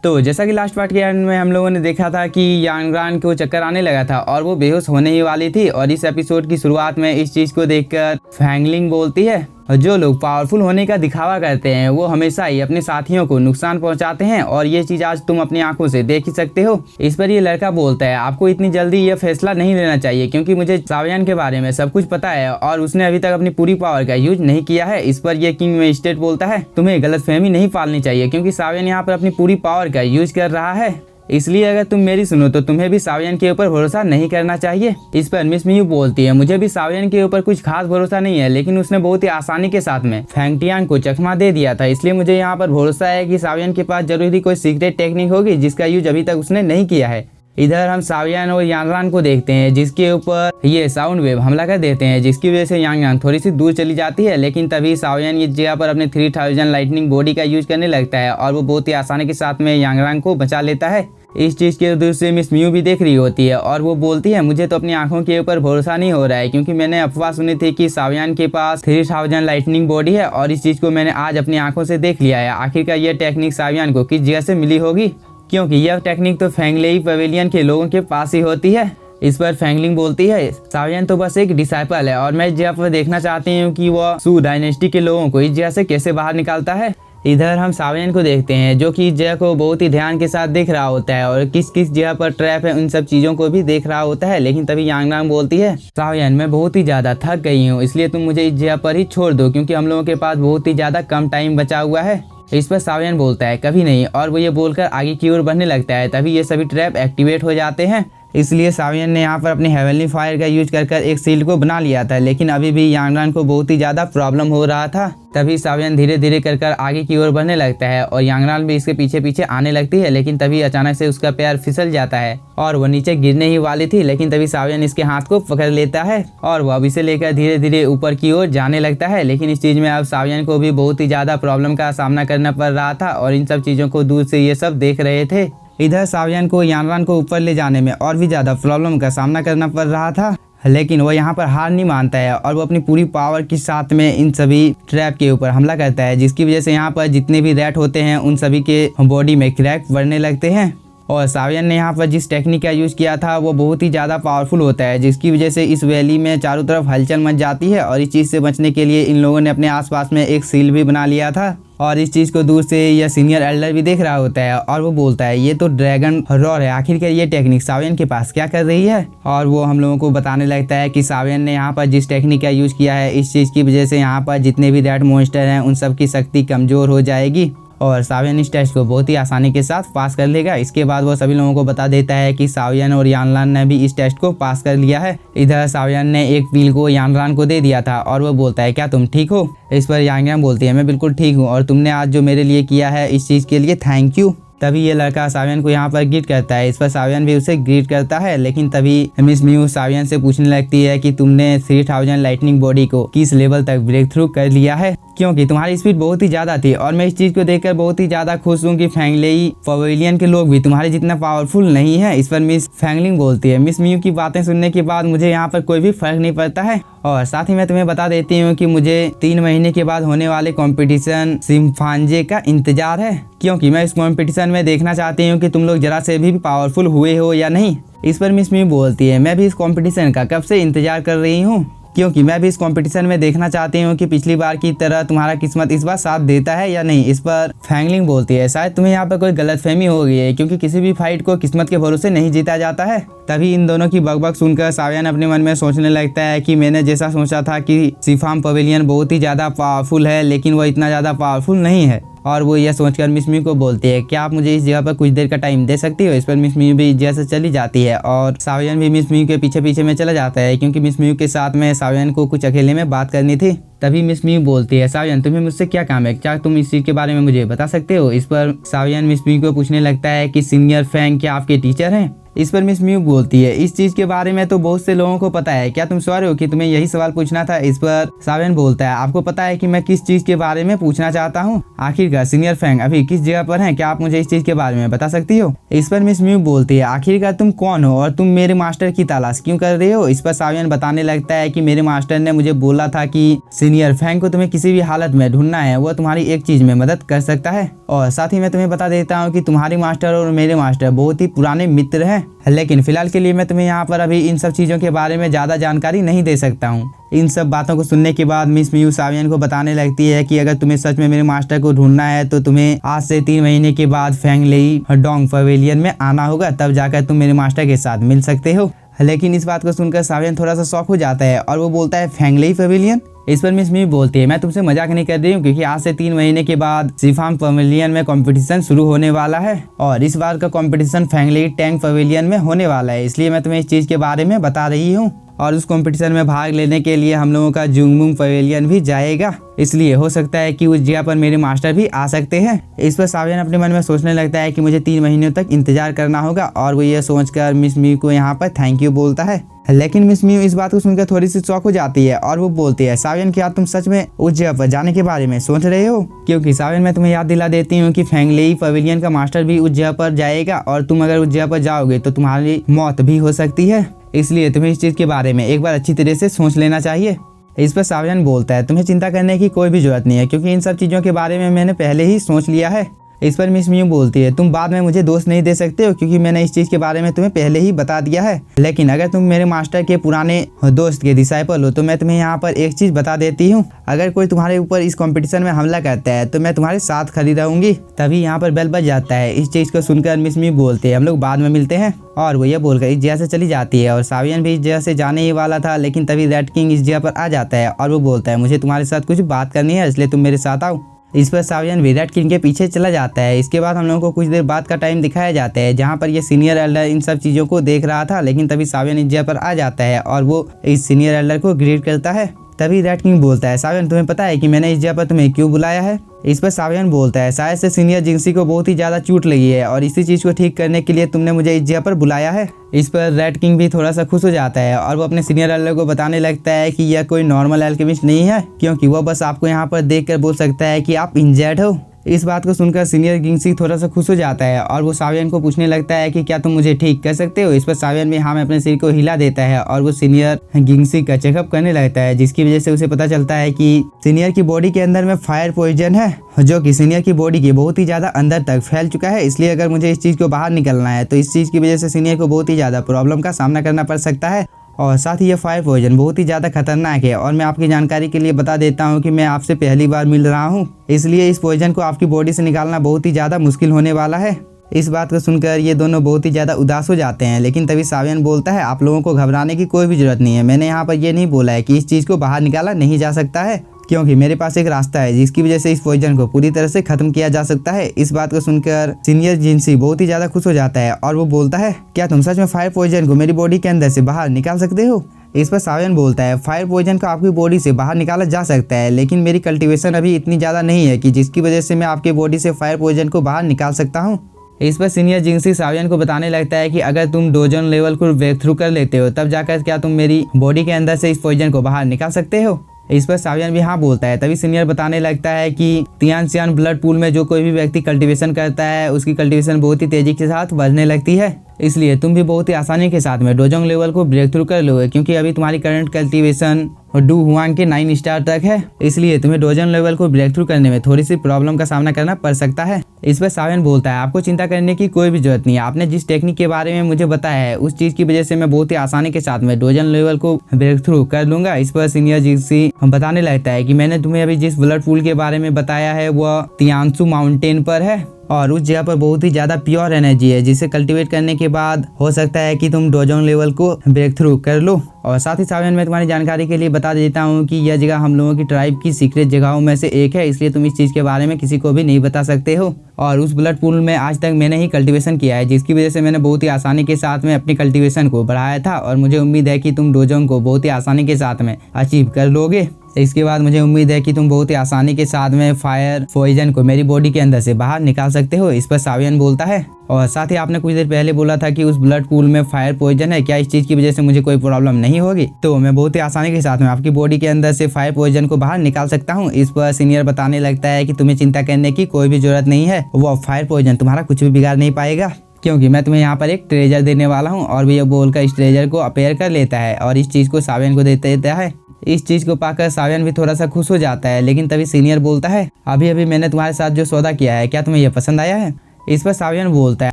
तो जैसा कि लास्ट पार्ट के एंड में हम लोगों ने देखा था कि यांगरान को चक्कर आने लगा था और वो बेहोश होने ही वाली थी। और इस एपिसोड की शुरुआत में इस चीज को देखकर फैंगलिंग बोलती है, जो लोग पावरफुल होने का दिखावा करते हैं वो हमेशा ही अपने साथियों को नुकसान पहुंचाते हैं और ये चीज आज तुम अपनी आंखों से देख ही सकते हो। इस पर ये लड़का बोलता है, आपको इतनी जल्दी ये फैसला नहीं लेना चाहिए क्योंकि मुझे सावयान के बारे में सब कुछ पता है और उसने अभी तक अपनी पूरी पावर का यूज नहीं किया है। इस पर ये किंग मैजिस्ट्रेट बोलता है, तुम्हें गलतफहमी नहीं पालनी चाहिए क्योंकि सावयान यहाँ पर अपनी पूरी पावर का यूज कर रहा है, इसलिए अगर तुम मेरी सुनो तो तुम्हें भी सावयान के ऊपर भरोसा नहीं करना चाहिए। इस पर मिस मियू बोलती है, मुझे भी सावयान के ऊपर कुछ खास भरोसा नहीं है, लेकिन उसने बहुत ही आसानी के साथ में फैंगटियांग को चकमा दे दिया था, इसलिए मुझे यहाँ पर भरोसा है कि सावयान के पास जरूरी कोई सीक्रेट टेक्निक होगी जिसका यूज अभी तक उसने नहीं किया है। इधर हम सावयान और यांगरान को देखते हैं जिसके ऊपर ये साउंड वेव हमला कर देते हैं, जिसकी वजह से यांगरान थोड़ी सी दूर चली जाती है। लेकिन तभी सावयान ये जगह पर अपने 3000 लाइटनिंग बॉडी का यूज करने लगता है और वो बहुत ही आसानी के साथ में यांगरान को बचा लेता है। इस चीज के दूर से मिस मियू भी देख रही होती है और वो बोलती है, मुझे तो अपनी आंखों के ऊपर भरोसा नहीं हो रहा है क्योंकि मैंने अफवाह सुनी थी कि सावयान के पास 3000 लाइटनिंग बॉडी है और इस चीज को मैंने आज अपनी आंखों से देख लिया है। आखिरकार यह टेक्निक सावयान को किस जगह से मिली होगी, क्योंकि यह टेक्निक तो फैंगलेई पवेलियन के लोगों के पास ही होती है। इस पर फैंगलिंग बोलती है, सावयान तो बस एक डिसाइपल है और मैं इस जगह पर देखना चाहती हूँ कि वह सू डायनेस्टी के लोगों को इस जगह से कैसे बाहर निकालता है। इधर हम सावयान को देखते हैं जो कि इस जगह को बहुत ही ध्यान के साथ देख रहा होता है और किस किस जगह पर ट्रैप है उन सब चीजों को भी देख रहा होता है। लेकिन तभी यांगरान बोलती है, सावयान मैं बहुत ही ज्यादा थक गई हूँ, इसलिए तुम मुझे इस जगह पर ही छोड़ दो क्योंकि हम लोगों के पास बहुत ही ज्यादा कम टाइम बचा हुआ है। इस पर सावयान बोलता है, कभी नहीं, और वो ये बोलकर आगे की ओर बढ़ने लगता है। तभी ये सभी ट्रैप एक्टिवेट हो जाते हैं, इसलिए सावयान ने यहाँ पर अपनी हेवनली फायर का यूज कर एक शील्ड को बना लिया था। लेकिन अभी भी यांगरान को बहुत ही ज्यादा प्रॉब्लम हो रहा था। तभी सावयान धीरे धीरे कर आगे की ओर बढ़ने लगता है और यांगरान भी इसके पीछे पीछे आने लगती है। लेकिन तभी अचानक से उसका पैर फिसल जाता है और वह नीचे गिरने ही वाली थी। लेकिन तभी सावयान इसके हाथ को पकड़ लेता है और वह अब इसे लेकर धीरे धीरे ऊपर की ओर जाने लगता है। लेकिन इस चीज में अब सावयान को भी बहुत ही ज्यादा प्रॉब्लम का सामना करना पड़ रहा था और इन सब चीजों को दूर से ये सब देख रहे थे। इधर सावयान को यांगरान को ऊपर ले जाने में और भी ज्यादा प्रॉब्लम का सामना करना पड़ रहा था, लेकिन वो यहाँ पर हार नहीं मानता है और वो अपनी पूरी पावर के साथ में इन सभी ट्रैप के ऊपर हमला करता है, जिसकी वजह से यहाँ पर जितने भी रैट होते हैं उन सभी के बॉडी में क्रैक बढ़ने लगते हैं। और सावयान ने यहाँ पर जिस टेक्निक का यूज किया था वो बहुत ही ज़्यादा पावरफुल होता है, जिसकी वजह से इस वैली में चारों तरफ हलचल मच जाती है। और इस चीज़ से बचने के लिए इन लोगों ने अपने आसपास में एक सील भी बना लिया था और इस चीज़ को दूर से यह सीनियर एल्डर भी देख रहा होता है और वो बोलता है, ये तो ड्रैगन रॉर है, आखिरकार ये टेक्निक सावयान के पास क्या कर रही है। और वो हम लोगों को बताने लगता है कि सावयान ने यहाँ पर जिस टेक्निक का यूज किया है इस चीज़ की वजह से यहाँ पर जितने भी रैट मॉन्स्टर हैं उन सब की शक्ति कमज़ोर हो जाएगी और सावयान इस टेस्ट को बहुत ही आसानी के साथ पास कर लेगा। इसके बाद वो सभी लोगों को बता देता है कि सावयान और यांगरान ने भी इस टेस्ट को पास कर लिया है। इधर सावयान ने एक पील को यांगरान को दे दिया था और वो बोलता है, क्या तुम ठीक हो। इस पर यांगरान बोलती है, मैं बिल्कुल ठीक हूँ और तुमने आज जो मेरे लिए किया है इस चीज़ के लिए थैंक यू। तभी ये लड़का सावयान को यहाँ पर ग्रीट करता है। इस पर सावयान भी उसे ग्रीट करता है। लेकिन तभी मिस मियू सावयान से पूछने लगती है कि तुमने 3000 लाइटनिंग बॉडी को किस लेवल तक ब्रेक थ्रू कर लिया है, क्योंकि तुम्हारी स्पीड बहुत ही ज्यादा थी और मैं इस चीज को देखकर बहुत ही ज्यादा खुश हूँ कि फैंगलेई पवेलियन के लोग भी तुम्हारे जितना पावरफुल नहीं है। इस पर मिस फैंगलिंग बोलती है, मिस मियू की बातें सुनने के बाद मुझे यहाँ पर कोई भी फर्क नहीं पड़ता है। और साथ ही मैं तुम्हें बता देती हूँ कि मुझे 3 महीने के बाद होने वाले कंपटीशन सिम्फांजे का इंतजार है, क्योंकि मैं इस कंपटीशन में देखना चाहती हूँ कि तुम लोग जरा से भी पावरफुल हुए हो या नहीं। इस पर मिस मियू बोलती है, मैं भी इस कंपटीशन का कब से इंतजार कर रही हूँ, क्योंकि मैं भी इस कंपटीशन में देखना चाहती हूँ कि पिछली बार की तरह तुम्हारा किस्मत इस बार साथ देता है या नहीं। इस पर फैंगलिंग बोलती है, शायद तुम्हें यहाँ पर कोई गलतफहमी हो गई है क्योंकि किसी भी फाइट को किस्मत के भरोसे नहीं जीता जाता है। तभी इन दोनों की बकबक सुनकर सावयान अपने मन में सोचने लगता है कि मैंने जैसा सोचा था कि सिफाम पवेलियन बहुत ही ज़्यादा पावरफुल है, लेकिन वो इतना ज़्यादा पावरफुल नहीं है। और वो यह सोचकर मिस मियू को बोलती है, क्या आप मुझे इस जगह पर कुछ देर का टाइम दे सकती हो। इस पर मिस मियू भी इस जगह से चली जाती है और सावयान भी मिस मियू के पीछे पीछे में चला जाता है, क्योंकि मिस मियू के साथ में सावयान को कुछ अकेले में बात करनी थी। तभी मिस मियू बोलती है, सावयान तुम्हें मुझसे क्या काम है, क्या तुम इस चीज के बारे में मुझे बता सकते हो। इस पर सावयान मिस मियू को पूछने लगता है कि सीनियर फैंग क्या आपके टीचर हैं। इस पर मिस म्यू बोलती है, इस चीज के बारे में तो बहुत से लोगों को पता है, क्या तुम श्योर हो कि तुम्हें यही सवाल पूछना था? इस पर सावियन बोलता है, आपको पता है कि मैं किस चीज के बारे में पूछना चाहता हूँ? आखिरकार सीनियर फैंग अभी किस जगह पर है, क्या आप मुझे इस चीज के बारे में बता सकती हो? इस पर मिस म्यू बोलती है, आखिरकार तुम कौन हो और तुम मेरे मास्टर की तलाश क्यों कर रहे हो? इस पर सावियन बताने लगता है कि मेरे मास्टर ने मुझे बोला था कि सीनियर फैंग को तुम्हें किसी भी हालत में ढूंढना है, वो तुम्हारी एक चीज में मदद कर सकता है। और साथ ही मैं तुम्हें बता देता हूँ कि तुम्हारे मास्टर और मेरे मास्टर बहुत ही पुराने मित्र हैं, लेकिन फिलहाल के लिए मैं तुम्हें यहाँ पर अभी इन सब चीजों के बारे में ज्यादा जानकारी नहीं दे सकता हूँ। इन सब बातों को सुनने के बाद मिस म्यू सावियन को बताने लगती है कि अगर तुम्हें सच में मेरे मास्टर को ढूंढना है तो तुम्हें आज से 3 महीने के बाद फैंगलेई डोंग पवेलियन में आना होगा, तब जाकर तुम मेरे मास्टर के साथ मिल सकते हो। लेकिन इस बात को सुनकर सावियन थोड़ा सा शॉक हो जाता है और वो बोलता है, फैंगलेई पवेलियन? इस पर मिस म्यू बोलती है, मैं तुमसे मजाक नहीं कर रही हूँ, क्योंकि आज से 3 महीने के बाद सिफाम पवेलियन में कंपटीशन शुरू होने वाला है और इस बार का कंपटीशन फैंगलेई टैंग पवेलियन में होने वाला है, इसलिए मैं तुम्हें इस चीज के बारे में बता रही हूँ। और उस कंपटीशन में भाग लेने के लिए हम लोगों का जुंगमुंग पवेलियन भी जाएगा, इसलिए हो सकता है कि उस जगह पर मेरे मास्टर भी आ सकते हैं। इस पर सावियन अपने मन में सोचने लगता है कि मुझे 3 महीनों तक इंतजार करना होगा और वो ये सोचकर मिस म्यू को यहाँ पर थैंक यू बोलता है। लेकिन मिस म्यू इस बात को सुनकर थोड़ी सी शॉक हो जाती है और वो बोलती है, सावियन क्या तुम सच में उस जगह पर जाने के बारे में सोच रहे हो? क्योंकि सावियन मैं तुम्हें याद दिला देती हूँ कि फैंगलेई पवेलियन का मास्टर भी उस जगह पर जाएगा और तुम अगर उस जगह पर जाओगे तो तुम्हारी मौत भी हो सकती है, इसलिए तुम्हें इस चीज के बारे में एक बार अच्छी तरह से सोच लेना चाहिए। इस पर सावियन बोलता है, तुम्हें चिंता करने की कोई भी जरूरत नहीं है, क्योंकि इन सब चीजों के बारे में मैंने पहले ही सोच लिया है। इस पर मिस म्यू बोलती है, तुम बाद में मुझे दोष नहीं दे सकते हो, क्योंकि मैंने इस चीज के बारे में तुम्हें पहले ही बता दिया है। लेकिन अगर तुम मेरे मास्टर के पुराने दोस्त के डिसाइपल हो तो मैं तुम्हें यहाँ पर एक चीज बता देती हूँ, अगर कोई तुम्हारे ऊपर इस कंपटीशन में हमला करता है तो मैं तुम्हारे साथ खड़ी रहूंगी। तभी यहाँ पर बेल बज जाता है। इस चीज को सुनकर मिस म्यू बोलते हैं, हम लोग बाद में मिलते हैं। और वो ये बोलकर इस जगह से चली जाती है और सावियन भी इस जगह से जाने ही वाला था, लेकिन तभी रेड किंग इस जगह पर आ जाता है और वो बोलता है, मुझे तुम्हारे साथ कुछ बात करनी है, इसलिए तुम मेरे साथ आओ। इस पर सावियन भी रेड किंग के पीछे चला जाता है। इसके बाद हम लोगों को कुछ देर बाद का टाइम दिखाया जाता है, जहाँ पर ये सीनियर एल्डर इन सब चीजों को देख रहा था, लेकिन तभी सावियन इस जगह पर आ जाता है और वो इस सीनियर एल्डर को ग्रीट करता है। तभी रेड किंग बोलता है, सावियन तुम्हें पता है कि मैंने इस जगह पर तुम्हें क्यों बुलाया है? इस पर सावियन बोलता है, शायद से सीनियर जिंसी को बहुत ही ज्यादा चोट लगी है और इसी चीज को ठीक करने के लिए तुमने मुझे इस जगह पर बुलाया है। इस पर रेड किंग भी थोड़ा सा खुश हो जाता है और वो अपने सीनियर एल्डर को बताने लगता है कि यह कोई नॉर्मल एल्केमिस्ट नहीं है, क्योंकि वो बस आपको यहाँ पर देख कर बोल सकता है कि आप इंजर्ड हो। इस बात को सुनकर सीनियर जिंसी थोड़ा सा खुश हो जाता है और वो सावियन को पूछने लगता है कि क्या तुम मुझे ठीक कर सकते हो? इस पर सावियन भी हाँ में अपने सिर को हिला देता है और वो सीनियर जिंसी का चेकअप करने लगता है, जिसकी वजह से उसे पता चलता है कि सीनियर की बॉडी के अंदर में फायर पॉइजन है, जो कि सीनियर की बॉडी के बहुत ही ज्यादा अंदर तक फैल चुका है। इसलिए अगर मुझे इस चीज को बाहर निकलना है तो इस चीज की वजह से सीनियर को बहुत ही ज्यादा प्रॉब्लम का सामना करना पड़ सकता है। और साथ ही ये फायर पॉइजन बहुत ही ज़्यादा खतरनाक है और मैं आपकी जानकारी के लिए बता देता हूँ कि मैं आपसे पहली बार मिल रहा हूँ, इसलिए इस पॉइजन को आपकी बॉडी से निकालना बहुत ही ज़्यादा मुश्किल होने वाला है। इस बात को सुनकर ये दोनों बहुत ही ज़्यादा उदास हो जाते हैं, लेकिन तभी सावियन बोलता है, आप लोगों को घबराने की कोई भी जरूरत नहीं है। मैंने यहाँ पर ये नहीं बोला है कि इस चीज़ को बाहर निकाला नहीं जा सकता है, क्योंकि मेरे पास एक रास्ता है जिसकी वजह से इस पॉइजन को पूरी तरह से खत्म किया जा सकता है। इस बात को सुनकर सीनियर जिंसी बहुत ही ज्यादा खुश हो जाता है और वो बोलता है, क्या तुम सच में फायर पॉइजन को मेरी बॉडी के अंदर से बाहर निकाल सकते हो? इस पर सावियन बोलता है, फायर पॉइजन को आपकी बॉडी से बाहर निकाला जा सकता है, लेकिन मेरी कल्टीवेशन अभी इतनी ज्यादा नहीं है कि जिसकी वजह से मैं आपकी बॉडी से फायर पॉइजन को बाहर निकाल सकता हूँ। इस पर सीनियर जिंसी सावियन को बताने लगता है कि अगर तुम डोजन लेवल को ब्रेक थ्रू कर लेते हो तब जाकर क्या तुम मेरी बॉडी के अंदर से इस पॉइजन को बाहर निकाल सकते हो? इस पर सावियन भी हाँ बोलता है। तभी सीनियर बताने लगता है कि तियानसियान ब्लड पूल में जो कोई भी व्यक्ति कल्टीवेशन करता है उसकी कल्टीवेशन बहुत ही तेजी के साथ बढ़ने लगती है, इसलिए तुम भी बहुत ही आसानी के साथ में डोजोंग लेवल को ब्रेक थ्रू कर लोगे, क्योंकि अभी तुम्हारी करंट कल्टीवेशन डू हुआंग के 9 स्टार तक है, इसलिए तुम्हें डोजन लेवल को ब्रेक थ्रू करने में थोड़ी सी प्रॉब्लम का सामना करना पड़ सकता है। इस पर सावियन बोलता है, आपको चिंता करने की कोई भी जरूरत नहीं है, आपने जिस टेक्निक के बारे में मुझे बताया है उस चीज की वजह से मैं बहुत ही आसानी के साथ में डोजन लेवल को ब्रेक थ्रू कर लूंगा। इस पर सीनियर जिंसी बताने लगता है कि मैंने तुम्हें अभी जिस ब्लड पूल के बारे में बताया है वह तियानसू माउंटेन पर है और उस जगह पर बहुत ही ज्यादा प्योर एनर्जी है, जिसे कल्टीवेट करने के बाद हो सकता है कि तुम डोजोंग लेवल को ब्रेक थ्रू कर लो। और साथ ही सावियन मैं तुम्हारी जानकारी के लिए बता देता हूँ कि यह जगह हम लोगों की ट्राइब की सीक्रेट जगहों में से एक है, इसलिए तुम इस चीज के बारे में किसी को भी नहीं बता सकते हो। और उस ब्लड पूल में आज तक मैंने ही कल्टीवेशन किया है, जिसकी वजह से मैंने बहुत ही आसानी के साथ में अपनी कल्टीवेशन को बढ़ाया था और मुझे उम्मीद है कि तुम डोजोंग को बहुत ही आसानी के साथ में अचीव कर लोगे। इसके बाद मुझे उम्मीद है कि तुम बहुत ही आसानी के साथ में फायर पॉइजन को मेरी बॉडी के अंदर से बाहर निकाल सकते हो। इस पर सावियन बोलता है और साथ ही आपने कुछ देर पहले बोला था कि उस ब्लड पूल में फायर पॉइजन है, क्या इस चीज की वजह से मुझे कोई प्रॉब्लम नहीं होगी? तो मैं बहुत ही आसानी के साथ में आपकी बॉडी के अंदर से फायर पॉइजन को बाहर निकाल सकता हूँ। इस पर सीनियर बताने लगता है कि तुम्हें चिंता करने की कोई भी जरूरत नहीं है, वो फायर पॉइजन तुम्हारा कुछ भी बिगाड़ नहीं पाएगा, क्योंकि मैं तुम्हें यहाँ पर एक ट्रेजर देने वाला हूँ। और भी ये बोलकर इस ट्रेजर को अपेयर कर लेता है और इस चीज को सावियन को देते देता है। इस चीज को पाकर सावियन भी थोड़ा सा खुश हो जाता है, लेकिन तभी सीनियर बोलता है अभी अभी मैंने तुम्हारे साथ जो सौदा किया है, क्या तुम्हें यह पसंद आया है? इस पर सावियन बोलता है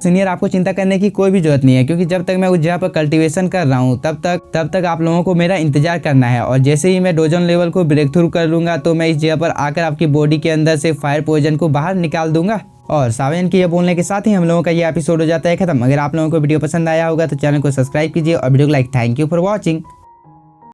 सीनियर आपको चिंता करने की कोई भी जरूरत नहीं है, क्योंकि जब तक मैं उस जगह पर कल्टीवेशन कर रहा हूँ तब तक आप लोगों को मेरा इंतजार करना है, और जैसे ही मैं डोजन लेवल को ब्रेक थ्रू कर लूंगा तो मैं इस जगह पर आकर आपकी बॉडी के अंदर से फायर पॉइजन को बाहर निकाल दूंगा। और सावियन के ये बोलने के साथ ही हम लोगों का ये एपिसोड हो जाता है खत्म। अगर आप लोगों को वीडियो पसंद आया होगा तो चैनल को सब्सक्राइब कीजिए और वीडियो को like. Thank you for watching.